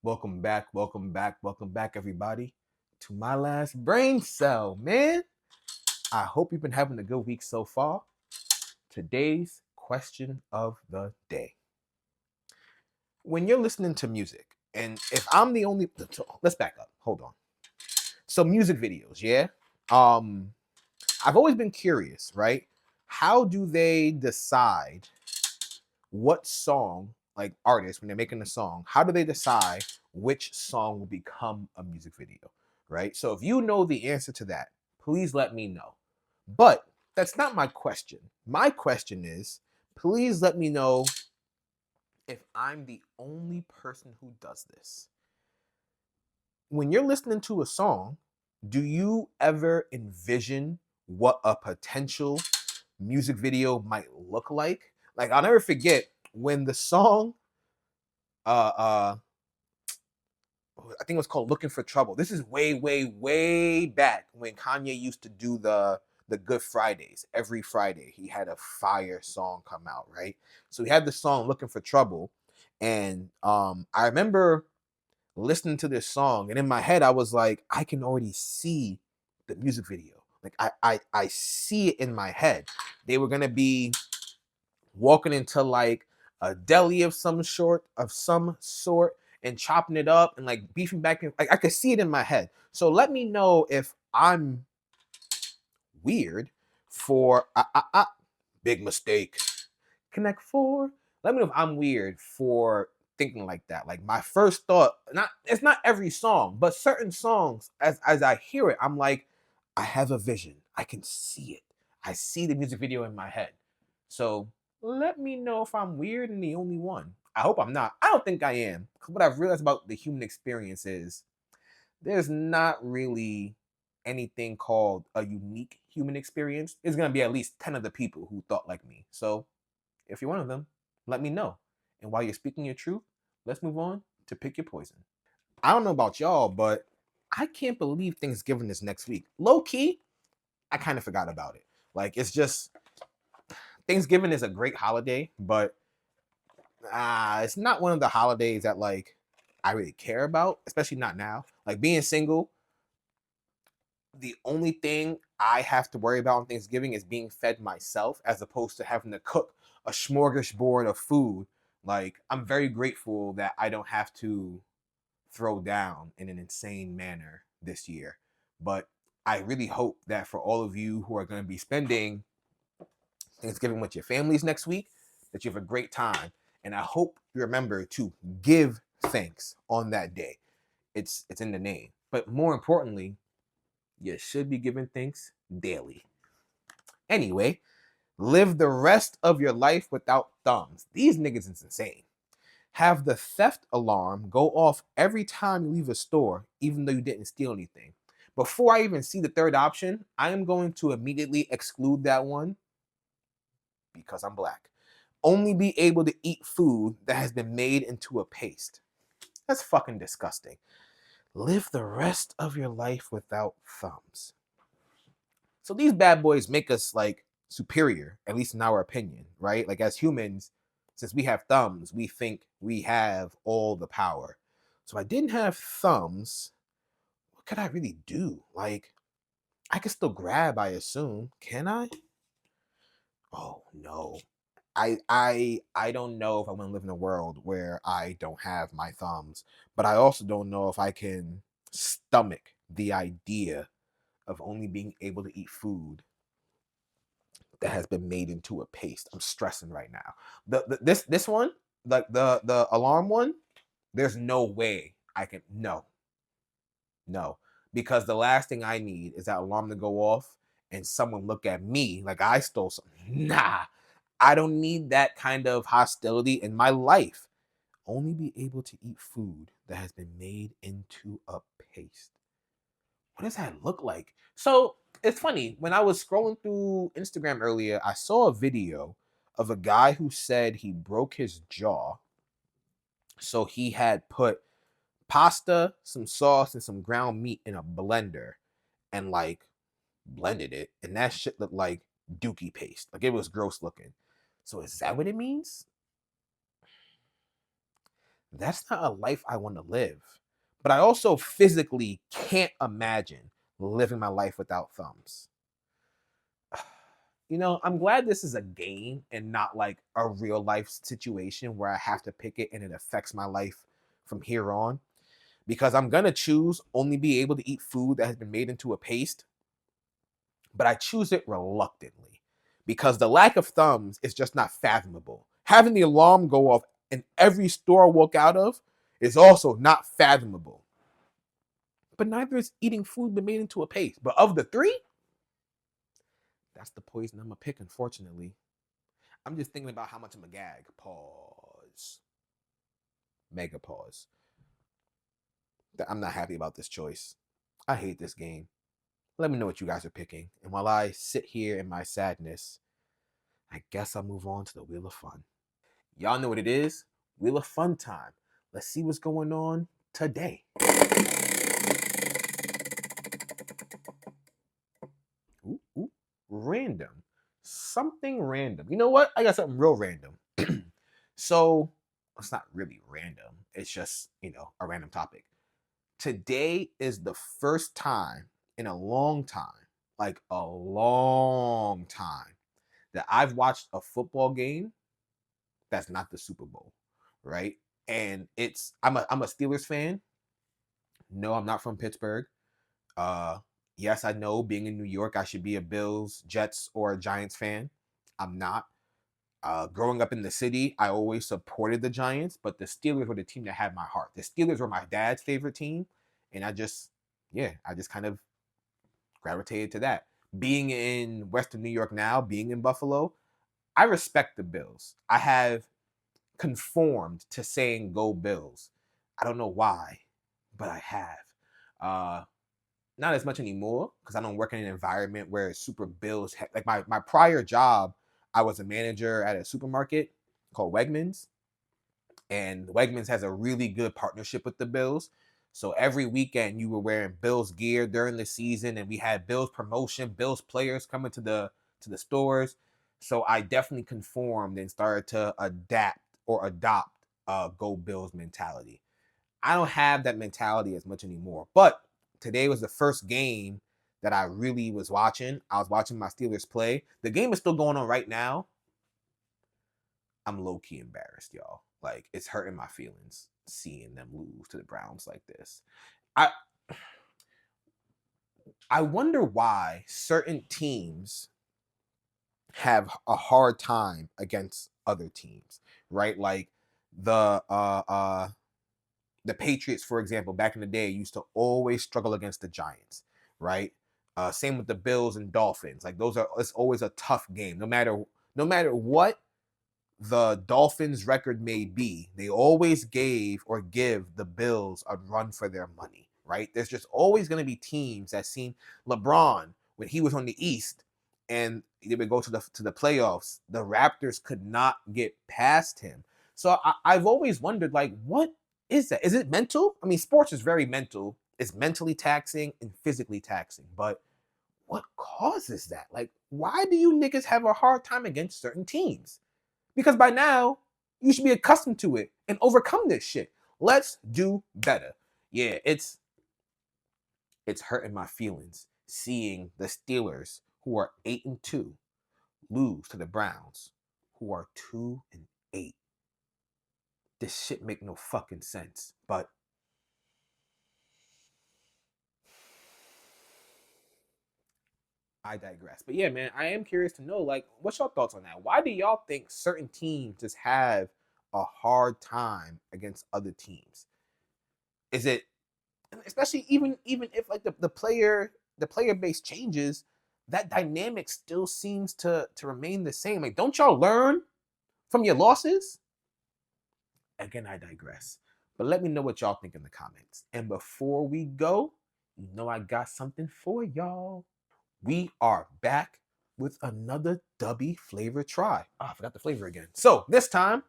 welcome back, everybody, to my last brain cell, man. I hope you've been having a good week so far. Today's question of the day. When you're listening to music, and if I'm the only, let's back up. Hold on. So music videos, yeah. Um, I've always been curious, right? How do they decide what song, like artists, when they're making a song, how do they decide which song will become a music video, right? So if you know the answer to that, please let me know. But that's not my question. My question is, please let me know if I'm the only person who does this. When you're listening to a song, do you ever envision what a potential music video might look like? Like, I'll never forget when the song uh I think it was called Looking for Trouble. This is way back when Kanye used to do the Good Fridays. Every Friday he had a fire song come out, right? So he had the song Looking for Trouble, and I remember listening to this song, and in my head I was like, I can already see the music video. Like I see it in my head. They were gonna be walking into like a deli of some sort and chopping it up and like beefing back and like I could see it in my head. So let me know if I'm weird for big mistake. Connect four. Let me know if I'm weird for thinking like that. Like my first thought, not it's not every song, but certain songs as I hear it, I'm like, I have a vision. I can see it. I see the music video in my head. So let me know if I'm weird and the only one. I hope I'm not. I don't think I am. What I've realized about the human experience is there's not really anything called a unique human experience. There's gonna be at least 10 of the people who thought like me. So if you're one of them, let me know. And while you're speaking your truth, let's move on to pick your poison. I don't know about y'all, but I can't believe Thanksgiving is next week. Low key, I kind of forgot about it. Like it's just Thanksgiving is a great holiday, but it's not one of the holidays that like I really care about, especially not now. Like being single, the only thing I have to worry about on Thanksgiving is being fed myself as opposed to having to cook a smorgasbord of food. Like, I'm very grateful that I don't have to throw down in an insane manner this year. But I really hope that for all of you who are going to be spending Thanksgiving with your families next week, that you have a great time. And I hope you remember to give thanks on that day. It's in the name. But more importantly, you should be giving thanks daily. Anyway, live the rest of your life without thumbs. These niggas is insane. Have the theft alarm go off every time you leave a store, even though you didn't steal anything. Before I even see the third option, I am going to immediately exclude that one because I'm black. Only be able to eat food that has been made into a paste. That's fucking disgusting. Live the rest of your life without thumbs. So these bad boys make us like superior, at least in our opinion, right? Like as humans, since we have thumbs, we think we have all the power. So if I didn't have thumbs, what could I really do? Like I could still grab, I assume. Can I? Oh no. I don't know if I want to live in a world where I don't have my thumbs, but I also don't know if I can stomach the idea of only being able to eat food that has been made into a paste. I'm stressing right now. This one, like the alarm one, there's no way I can no, because the last thing I need is that alarm to go off and someone look at me like I stole something. Nah, I don't need that kind of hostility in my life. Only be able to eat food that has been made into a paste. What does that look like? So it's funny. When I was scrolling through Instagram earlier, I saw a video of a guy who said he broke his jaw. So he had put pasta, some sauce, and some ground meat in a blender and like blended it. And that shit looked like dookie paste. Like it was gross looking. So is that what it means? That's not a life I want to live. But I also physically can't imagine living my life without thumbs. I'm glad this is a game and not like a real life situation where I have to pick it and it affects my life from here on. Because I'm going to choose only be able to eat food that has been made into a paste, but I choose it reluctantly because the lack of thumbs is just not fathomable. Having the alarm go off in every store I walk out of is also not fathomable. But neither is eating food been made into a paste. But of the three, that's the poison I'm gonna pick, unfortunately. I'm just thinking about how much I'm a gag. Pause. Mega pause. I'm not happy about this choice. I hate this game. Let me know what you guys are picking. And while I sit here in my sadness, I guess I'll move on to the Wheel of Fun. Y'all know what it is. Wheel of Fun time. Let's see what's going on today. Ooh. Random. Something random. You know what? I got something real random. So, it's not really random. It's just, a random topic. Today is the first time in a long time, like a long time, that I've watched a football game that's not the Super Bowl, right? And I'm a Steelers fan. No, I'm not from Pittsburgh. Uh yes, I know being in New York, I should be a Bills, Jets, or a Giants fan. I'm not. Growing up in the city, I always supported the Giants, but the Steelers were the team that had my heart. The Steelers were my dad's favorite team, and I just kind of gravitated to that. Being in Western New York now, being in Buffalo, I respect the Bills. I have conformed to saying "Go Bills." I don't know why, but I have. Uh, Not as much anymore because I don't work in an environment where it's super Bills. Like my prior job, I was a manager at a supermarket called Wegmans, and Wegmans has a really good partnership with the Bills. So every weekend you were wearing Bills gear during the season, and we had Bills promotion, Bills players coming to the stores. So I definitely conformed and started to adapt or adopt Go Bills mentality. I don't have that mentality as much anymore. But today was the first game that I really was watching. I was watching my Steelers play. The game is still going on right now. I'm low-key embarrassed, y'all. Like, it's hurting my feelings seeing them lose to the Browns like this. I I wonder why certain teams have a hard time against other teams, right? Like the the Patriots, for example, back in the day, used to always struggle against the Giants, right? Same with the Bills and Dolphins. Like it's always a tough game. No matter what the Dolphins' record may be, they always gave or give the Bills a run for their money, right? There's just always going to be teams that seem LeBron when he was on the East and they would go to the playoffs. The Raptors could not get past him. So I've always wondered, like, what is that? Is it mental? I mean, sports is very mental. It's mentally taxing and physically taxing, but what causes that? Like, why do you niggas have a hard time against certain teams? Because by now, you should be accustomed to it and overcome this shit. Let's do better. Yeah, it's hurting my feelings seeing the Steelers, who are 8-2, lose to the Browns, who are 2-8. This shit make no fucking sense. But I digress. But yeah, man, I am curious to know, like, what's your thoughts on that? Why do y'all think certain teams just have a hard time against other teams? Is it, especially even if like the player base changes, that dynamic still seems to remain the same. Like, don't y'all learn from your losses? Again, I digress. But let me know what y'all think in the comments. And before we go, I got something for y'all. We are back with another Dubby flavor try. I forgot the flavor again. So this time,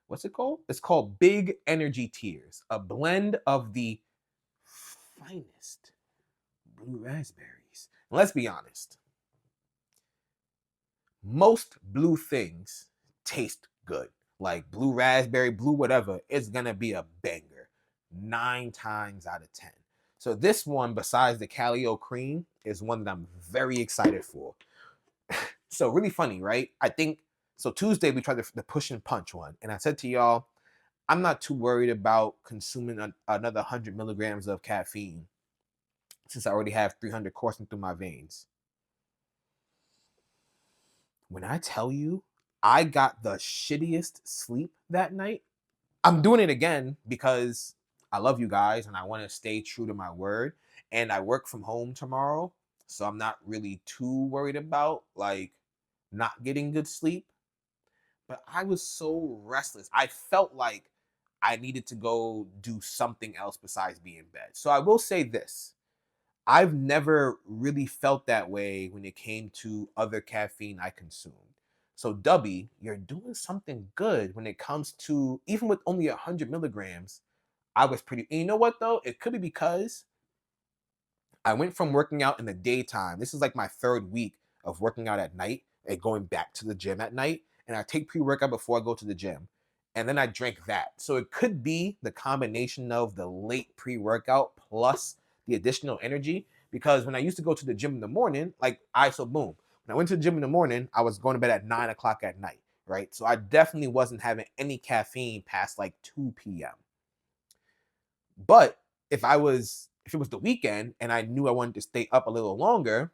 what's it called? It's called Big Energy Tears, a blend of the finest blue raspberries. And let's be honest, most blue things taste good. like blue raspberry, blue whatever, it's gonna be a banger 9 times out of 10. So this one, besides the Calio cream, is one that I'm very excited for. So really funny, right? I think so. Tuesday we tried the push and punch one, and I said to y'all, I'm not too worried about consuming another 100 milligrams of caffeine since I already have 300 coursing through my veins. When I tell you, I got the shittiest sleep that night. I'm doing it again because I love you guys and I want to stay true to my word. And I work from home tomorrow, so I'm not really too worried about like not getting good sleep. But I was so restless. I felt like I needed to go do something else besides be in bed. So I will say this. I've never really felt that way when it came to other caffeine I consumed. So, Dubby, you're doing something good when it comes to, even with only 100 milligrams, I was pretty. And you know what, though? It could be because I went from working out in the daytime. This is like my 3rd week of working out at night and going back to the gym at night. And I take pre-workout before I go to the gym. And then I drank that. So it could be the combination of the late pre-workout plus the additional energy. Because when I used to go to the gym in the morning, so boom. When I went to the gym in the morning, I was going to bed at 9 o'clock at night, right? So I definitely wasn't having any caffeine past like 2 p.m. But if it was the weekend and I knew I wanted to stay up a little longer,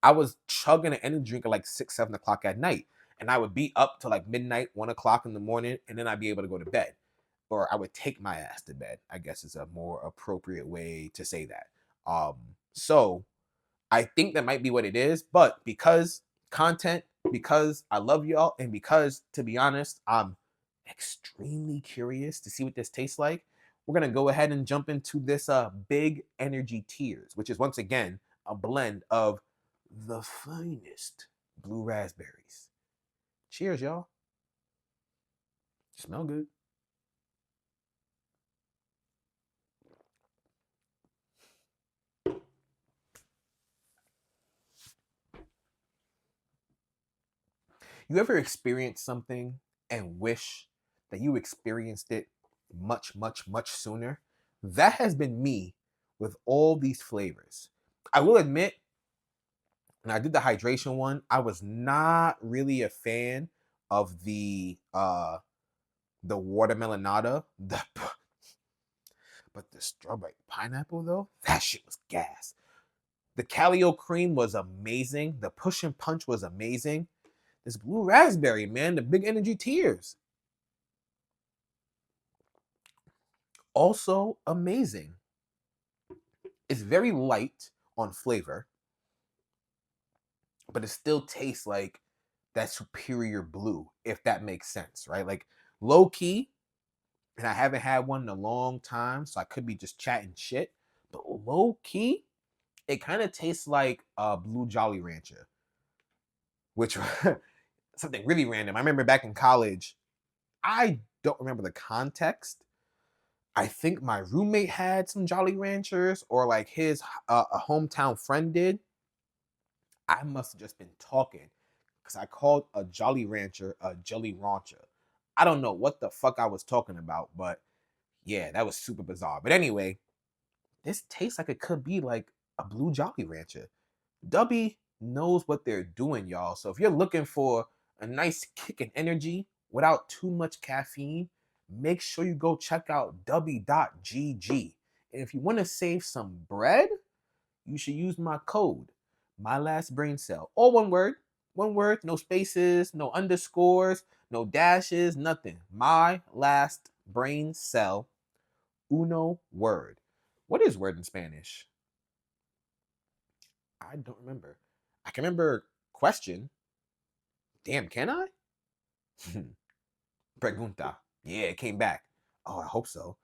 I was chugging an energy drink at like 6, 7 o'clock at night. And I would be up to like midnight, 1 o'clock in the morning, and then I'd be able to go to bed. Or I would take my ass to bed, I guess is a more appropriate way to say that. So I think that might be what it is, but because content, because I love y'all, and because, to be honest, I'm extremely curious to see what this tastes like, we're gonna go ahead and jump into this big energy tears, which is once again a blend of the finest blue raspberries. Cheers, y'all. Smell good. You ever experienced something and wish that you experienced it much, much, much sooner? That has been me with all these flavors. I will admit, when I did the hydration one, I was not really a fan of the watermelonada. But the strawberry pineapple though, that shit was gas. The Calio cream was amazing. The push and punch was amazing. This blue raspberry, man, the big energy tears. Also amazing. It's very light on flavor, but it still tastes like that superior blue, if that makes sense, right? Like low key, and I haven't had one in a long time, so I could be just chatting shit. But low key, it kind of tastes like a blue Jolly Rancher, which something really random. I remember back in college, I don't remember the context. I think my roommate had some Jolly Ranchers, or like his a hometown friend did. I must have just been talking because I called a Jolly Rancher a Jelly Rancher. I don't know what the fuck I was talking about, but yeah, that was super bizarre. But anyway, this tastes like it could be like a blue Jolly Rancher. Dubby knows what they're doing, y'all. So if you're looking for a nice kick and energy without too much caffeine, make sure you go check out Dubby.gg. And if you want to save some bread, you should use my code, my last brain cell. All one word, no spaces, no underscores, no dashes, nothing. My last brain cell, uno word. What is word in Spanish? I don't remember. I can remember question. Damn, can I? Pregunta. Yeah, it came back. Oh, I hope so.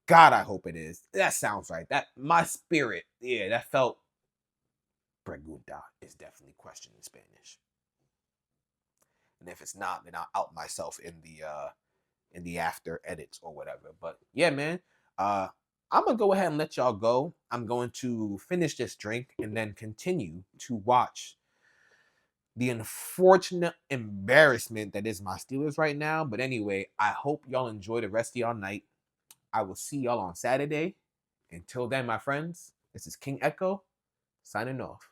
God, I hope it is. That sounds right. That my spirit. Yeah, that felt pregunta is definitely question in Spanish. And if it's not, then I'll out myself in the after edits or whatever. But yeah, man. Uh I'm gonna go ahead and let y'all go. I'm going to finish this drink and then continue to watch the unfortunate embarrassment that is my Steelers right now. But anyway, I hope y'all enjoy the rest of y'all night. I will see y'all on Saturday. Until then, my friends, this is King Echo signing off.